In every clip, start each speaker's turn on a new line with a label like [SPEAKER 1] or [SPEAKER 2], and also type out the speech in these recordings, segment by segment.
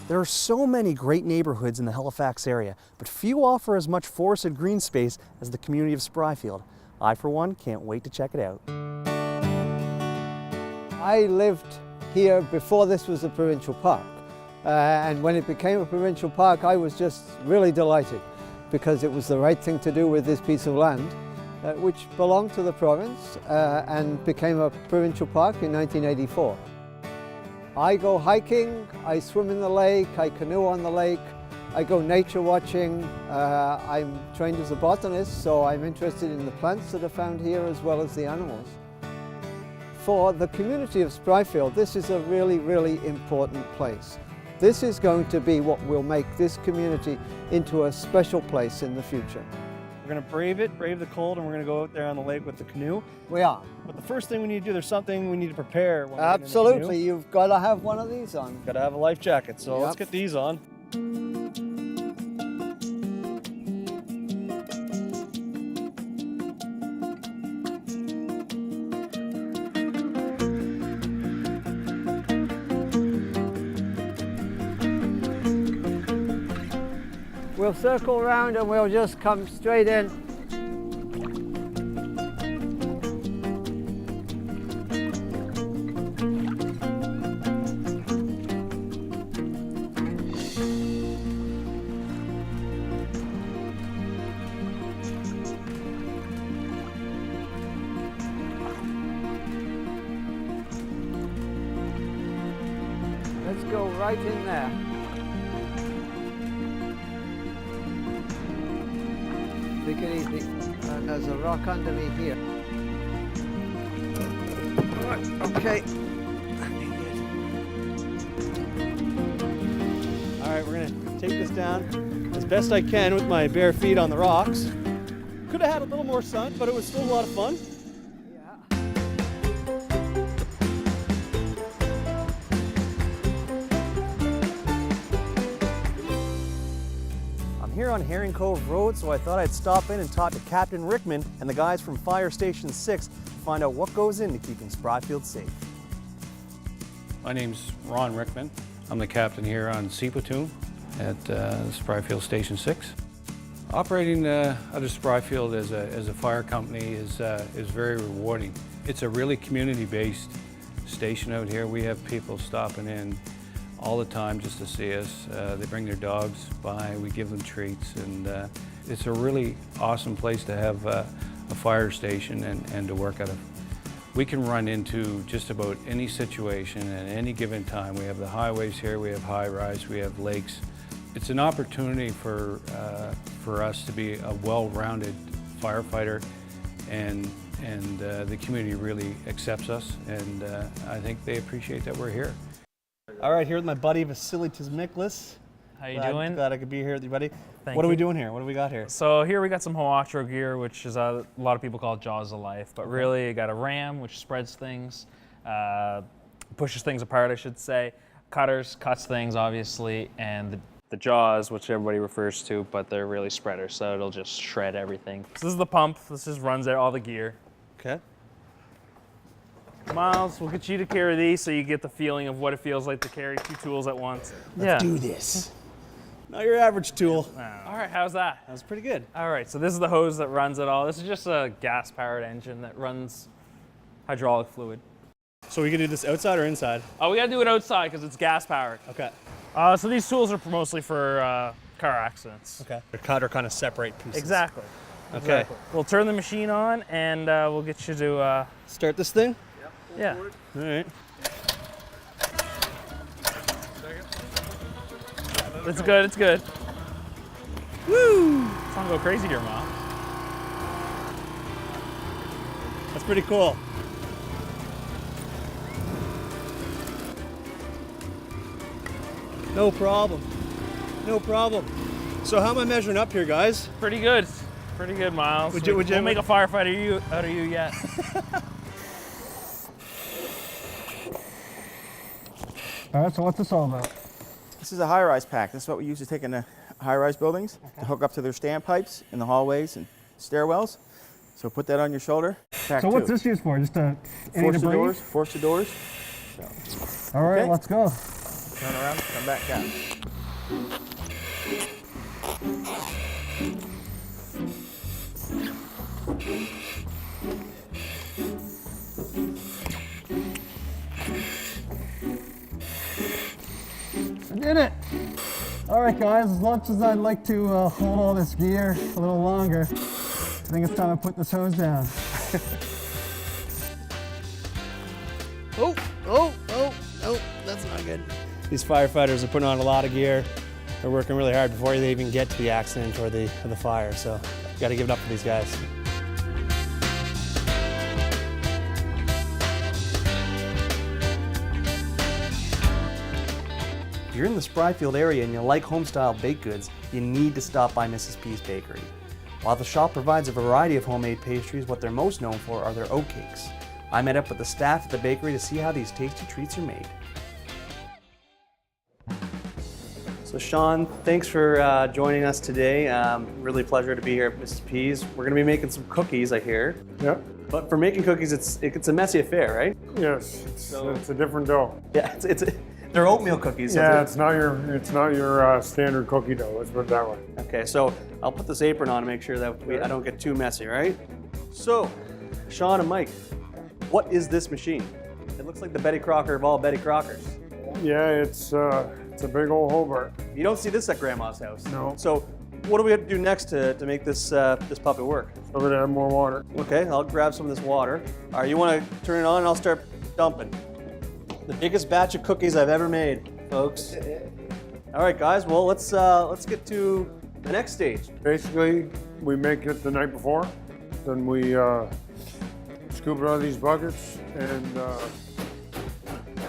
[SPEAKER 1] There are so many great neighborhoods in the Halifax area, but few offer as much forested green space as the community of Spryfield. I, for one, can't wait to check it out.
[SPEAKER 2] I lived here before this was a provincial park. And when it became a provincial park, I was just really delighted because it was the right thing to do with this piece of land, which belonged to the province and became a provincial park in 1984. I go hiking, I swim in the lake, I canoe on the lake, I go nature watching. I'm trained as a botanist, so I'm interested in the plants that are found here as well as the animals. For the community of Spryfield, this is a really, really important place. This is going to be what will make this community into a special place in the future.
[SPEAKER 1] We're going to brave the cold, and we're going to go out there on the lake with the canoe.
[SPEAKER 2] We are.
[SPEAKER 1] But the first thing we need to do, there's something we need to prepare. When
[SPEAKER 2] Absolutely, you've got to have one of these on.
[SPEAKER 1] Got to have a life jacket, so let's get these on.
[SPEAKER 2] We'll circle around and we'll just come straight in. Let's go right in there. Take it easy. And there's a rock under me here. Okay.
[SPEAKER 1] All right, we're gonna take this down as best I can with my bare feet on the rocks. Could have had a little more sun, but it was still a lot of fun. Here on Herring Cove Road, so I thought I'd stop in and talk to Captain Rickman and the guys from Fire Station 6 to find out what goes into keeping Spryfield safe.
[SPEAKER 3] My name's Ron Rickman. I'm the captain here on C Platoon at Spryfield Station 6. Operating out of Spryfield as a fire company is very rewarding. It's a really community-based station out here. We have people stopping in all the time just to see us. They bring their dogs by, we give them treats, and it's a really awesome place to have a fire station and to work out of. We can run into just about any situation at any given time. We have the highways here, we have high-rise, we have lakes. It's an opportunity for us to be a well-rounded firefighter, and the community really accepts us, and I think they appreciate that we're here.
[SPEAKER 1] All right, here with my buddy Vasily Tizmiklis.
[SPEAKER 4] How you doing?
[SPEAKER 1] Glad I could be here with you, buddy.
[SPEAKER 4] Thank
[SPEAKER 1] What
[SPEAKER 4] you.
[SPEAKER 1] are we doing here? What do we got here?
[SPEAKER 4] So here we got some Hoatro gear, which is a lot of people call it Jaws of Life, but really you got a ram, which spreads things, pushes things apart, I should say. Cutters, cuts things, obviously, and the jaws, which everybody refers to, but they're really spreaders, so it'll just shred everything. So this is the pump. This just runs out all the gear.
[SPEAKER 1] Okay.
[SPEAKER 4] Miles, we'll get you to carry these so you get the feeling of what it feels like to carry two tools at once.
[SPEAKER 1] Let's do this. Not your average tool.
[SPEAKER 4] All right, how's that?
[SPEAKER 1] That was pretty good.
[SPEAKER 4] All right, so this is the hose that runs it all. This is just a gas-powered engine that runs hydraulic fluid.
[SPEAKER 1] So we can do this outside or inside?
[SPEAKER 4] Oh, we gotta do it outside because it's gas-powered.
[SPEAKER 1] Okay.
[SPEAKER 4] So these tools are mostly for car accidents.
[SPEAKER 1] Okay. They're cut or kind of separate pieces.
[SPEAKER 4] Exactly.
[SPEAKER 1] Okay.
[SPEAKER 4] Exactly. We'll turn the machine on and we'll get you to...
[SPEAKER 1] Start this thing?
[SPEAKER 4] Yeah.
[SPEAKER 1] All right.
[SPEAKER 4] It's good, it's good.
[SPEAKER 1] Woo!
[SPEAKER 4] Let's not go crazy here, Mom.
[SPEAKER 1] That's pretty cool. No problem. No problem. So how am I measuring up here, guys?
[SPEAKER 4] Pretty good. Pretty good, Miles.
[SPEAKER 1] Would you
[SPEAKER 4] we'll make a firefighter out of you yet.
[SPEAKER 1] All right, so what's this all about?
[SPEAKER 5] This is a high-rise pack. This is what we use to take into high-rise buildings to hook up to their standpipes in the hallways and stairwells. So put that on your shoulder. Pack
[SPEAKER 1] So what's
[SPEAKER 5] two.
[SPEAKER 1] this used for? Just to
[SPEAKER 5] Force the doors. Force the doors. So.
[SPEAKER 1] All right,
[SPEAKER 5] Okay.
[SPEAKER 1] let's go.
[SPEAKER 5] Turn around, come back, Cap.
[SPEAKER 1] I did it! All right, guys, as much as I'd like to hold all this gear a little longer, I think it's time to put this hose down. Oh, that's not good. These firefighters are putting on a lot of gear. They're working really hard before they even get to the accident or the fire, so you gotta give it up for these guys. If you're in the Spryfield area and you like home-style baked goods, you need to stop by Mrs. P's Bakery. While the shop provides a variety of homemade pastries, what they're most known for are their oat cakes. I met up with the staff at the bakery to see how these tasty treats are made. So Sean, thanks for joining us today. Really a pleasure to be here at Mrs. P's. We're going to be making some cookies, I hear.
[SPEAKER 6] Yeah.
[SPEAKER 1] But for making cookies, it's a messy affair, right?
[SPEAKER 6] Yes. It's a different dough.
[SPEAKER 1] Yeah, they're oatmeal cookies. So
[SPEAKER 6] yeah, it's not your standard cookie dough. Let's put it that way.
[SPEAKER 1] Okay, so I'll put this apron on to make sure that I don't get too messy, right? So, Sean and Mike, what is this machine? It looks like the Betty Crocker of all Betty Crockers.
[SPEAKER 6] Yeah, it's a big old Hobart.
[SPEAKER 1] You don't see this at Grandma's house.
[SPEAKER 6] No.
[SPEAKER 1] So, what do we have to do next to make this this puppet work?
[SPEAKER 6] So we're gonna add more water.
[SPEAKER 1] Okay, I'll grab some of this water. All right, you want to turn it on and I'll start dumping. The biggest batch of cookies I've ever made, folks. All right, guys, well, let's get to the next stage.
[SPEAKER 6] Basically, we make it the night before. Then we scoop it out of these buckets and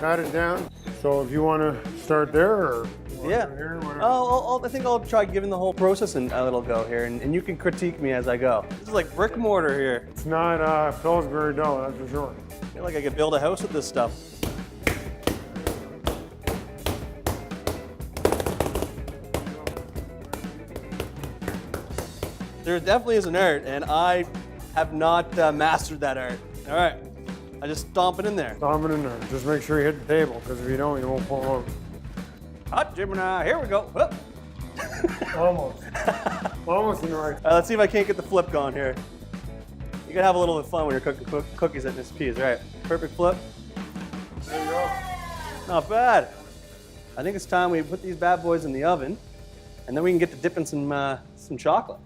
[SPEAKER 6] pat it down. So if you want to start there or
[SPEAKER 1] Yeah.
[SPEAKER 6] here, whatever.
[SPEAKER 1] I think I'll try giving the whole process a little go here, and you can critique me as I go. This is like brick mortar here.
[SPEAKER 6] It's not Pillsbury dough, that's for sure.
[SPEAKER 1] I feel like I could build a house with this stuff. There definitely is an art, and I have not mastered that art. All right, I just stomp it in there.
[SPEAKER 6] Stomp it in there. Just make sure you hit the table, because if you don't, you won't pull over.
[SPEAKER 1] Hot Gemini, here we go. Whoop.
[SPEAKER 6] Almost. Almost in the right.
[SPEAKER 1] Let's see if I can't get the flip going here. You gotta have a little bit of fun when you're cooking cookies at Miss P's. All right, perfect flip.
[SPEAKER 6] There you go.
[SPEAKER 1] Not bad. I think it's time we put these bad boys in the oven, and then we can get to dipping some chocolate.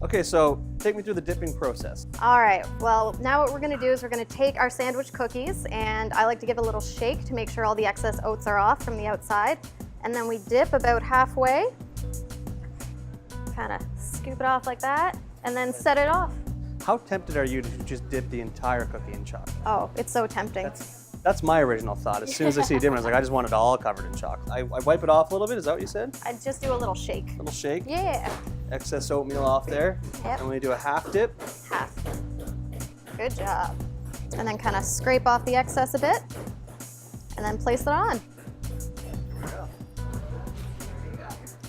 [SPEAKER 1] Okay, so take me through the dipping process.
[SPEAKER 7] All right, well, now what we're gonna do is we're gonna take our sandwich cookies, and I like to give a little shake to make sure all the excess oats are off from the outside. And then we dip about halfway, kind of scoop it off like that, and then set it off.
[SPEAKER 1] How tempted are you to just dip the entire cookie in chocolate?
[SPEAKER 7] Oh, it's so tempting.
[SPEAKER 1] That's my original thought. As soon as I see dipping, I was like, I just want it all covered in chocolate. I wipe it off a little bit, is that what you said?
[SPEAKER 7] I'd just do a little shake.
[SPEAKER 1] A little shake,
[SPEAKER 7] Yeah,
[SPEAKER 1] excess oatmeal off there.
[SPEAKER 7] Yep.
[SPEAKER 1] And we do a half dip.
[SPEAKER 7] half. Good job. And then kind of scrape off the excess a bit, and then place it on.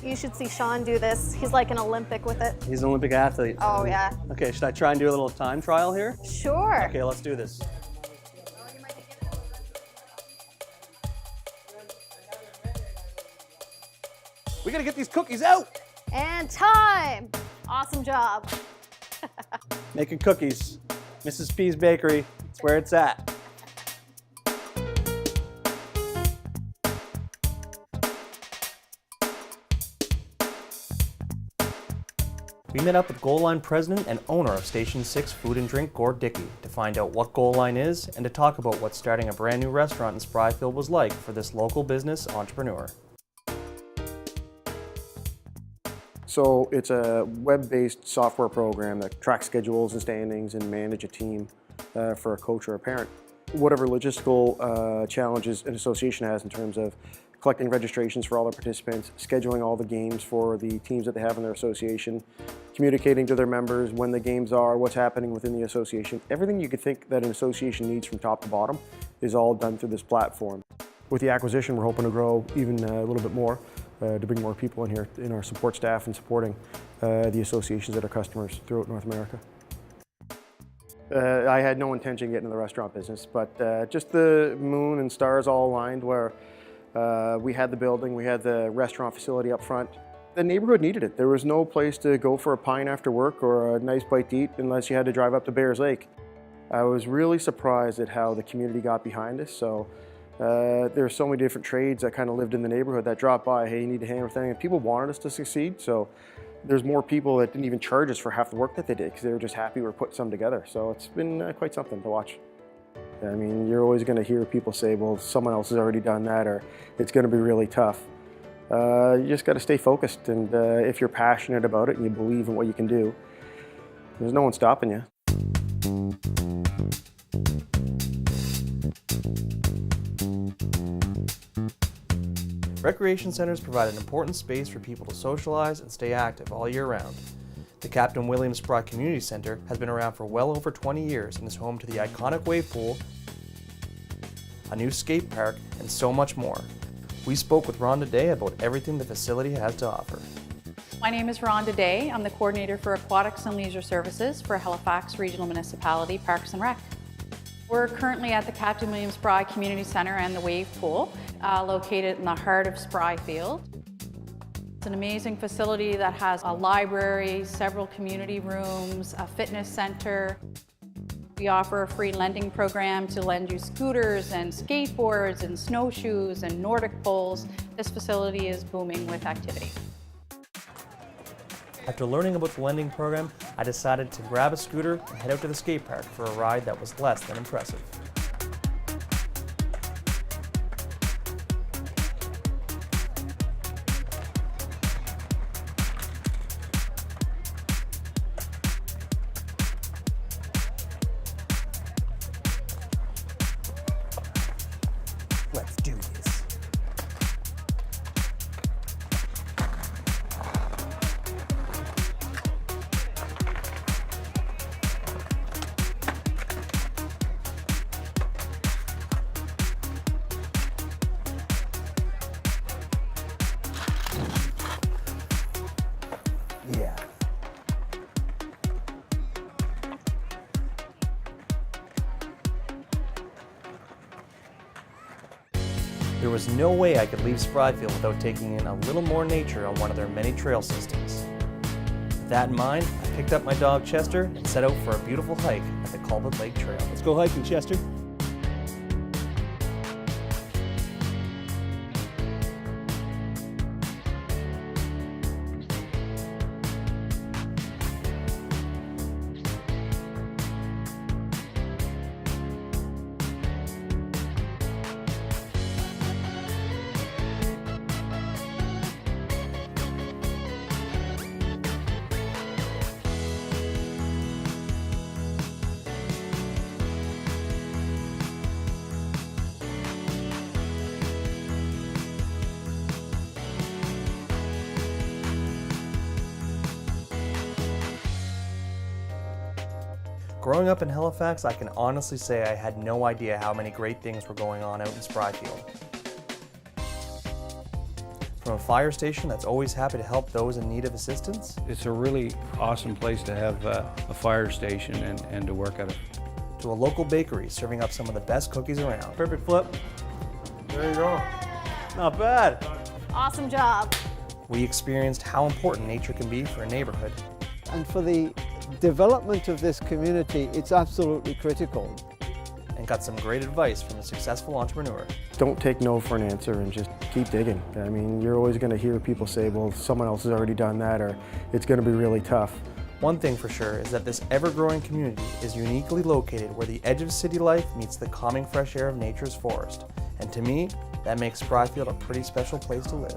[SPEAKER 7] You should see Sean do this. He's like an Olympic with it.
[SPEAKER 1] He's an Olympic athlete.
[SPEAKER 7] Oh yeah.
[SPEAKER 1] Okay, should I try and do a little time trial here?
[SPEAKER 7] Sure.
[SPEAKER 1] Okay, let's do this. We gotta get these cookies out!
[SPEAKER 7] And time. Awesome job.
[SPEAKER 1] Making cookies. Mrs. P's Bakery, it's where it's at. We met up with Goal Line President and owner of Station 6 Food and Drink, Gord Dickey, to find out what Goal Line is and to talk about what starting a brand new restaurant in Spryfield was like for this local business entrepreneur.
[SPEAKER 8] So it's a web-based software program that tracks schedules and standings and manage a team for a coach or a parent. Whatever logistical challenges an association has in terms of collecting registrations for all their participants, scheduling all the games for the teams that they have in their association, communicating to their members when the games are, what's happening within the association. Everything you could think that an association needs from top to bottom is all done through this platform. With the acquisition, we're hoping to grow even a little bit more, to bring more people in here, in our support staff and supporting the associations that are customers throughout North America. I had no intention of getting in the restaurant business, but just the moon and stars all aligned where we had the building, we had the restaurant facility up front. The neighborhood needed it. There was no place to go for a pint after work or a nice bite to eat unless you had to drive up to Bears Lake. I was really surprised at how the community got behind us. So there were so many different trades that kind of lived in the neighborhood that dropped by, hey, you need to hammer thing, and people wanted us to succeed. So there's more people that didn't even charge us for half the work that they did because they were just happy we were putting some together. So it's been quite something to watch. I mean, you're always going to hear people say, well, someone else has already done that, or it's going to be really tough. You just got to stay focused, and if you're passionate about it and you believe in what you can do, there's no one stopping you.
[SPEAKER 1] Recreation centers provide an important space for people to socialize and stay active all year round. The Captain William Spry Community Center has been around for well over 20 years and is home to the iconic wave pool, a new skate park, and so much more. We spoke with Rhonda Day about everything the facility has to offer.
[SPEAKER 9] My name is Rhonda Day. I'm the coordinator for Aquatics and Leisure Services for Halifax Regional Municipality Parks and Rec. We're currently at the Captain William Spry Community Center and the Wave Pool, located in the heart of Spry Field. It's an amazing facility that has a library, several community rooms, a fitness center. We offer a free lending program to lend you scooters and skateboards and snowshoes and Nordic poles. This facility is booming with activity.
[SPEAKER 1] After learning about the lending program, I decided to grab a scooter and head out to the skate park for a ride that was less than impressive. Let's do this. Yeah. There was no way I could leave Spryfield without taking in a little more nature on one of their many trail systems. With that in mind, I picked up my dog Chester and set out for a beautiful hike at the Culbert Lake Trail. Let's go hiking, Chester. Growing up in Halifax, I can honestly say I had no idea how many great things were going on out in Spryfield. From a fire station that's always happy to help those in need of assistance,
[SPEAKER 3] It's a really awesome place to have a fire station and to work at it.
[SPEAKER 1] to a local bakery serving up some of the best cookies around. Perfect flip.
[SPEAKER 6] There you go.
[SPEAKER 1] Not bad.
[SPEAKER 7] Awesome job.
[SPEAKER 1] We experienced how important nature can be for a neighborhood.
[SPEAKER 2] And for the development of this community, it's absolutely critical.
[SPEAKER 1] And got some great advice from a successful entrepreneur.
[SPEAKER 8] Don't take no for an answer and just keep digging. I mean, you're always going to hear people say, well, someone else has already done that, or it's going to be really tough.
[SPEAKER 1] One thing for sure is that this ever-growing community is uniquely located where the edge of city life meets the calming fresh air of nature's forest. And to me, that makes Spryfield a pretty special place to live.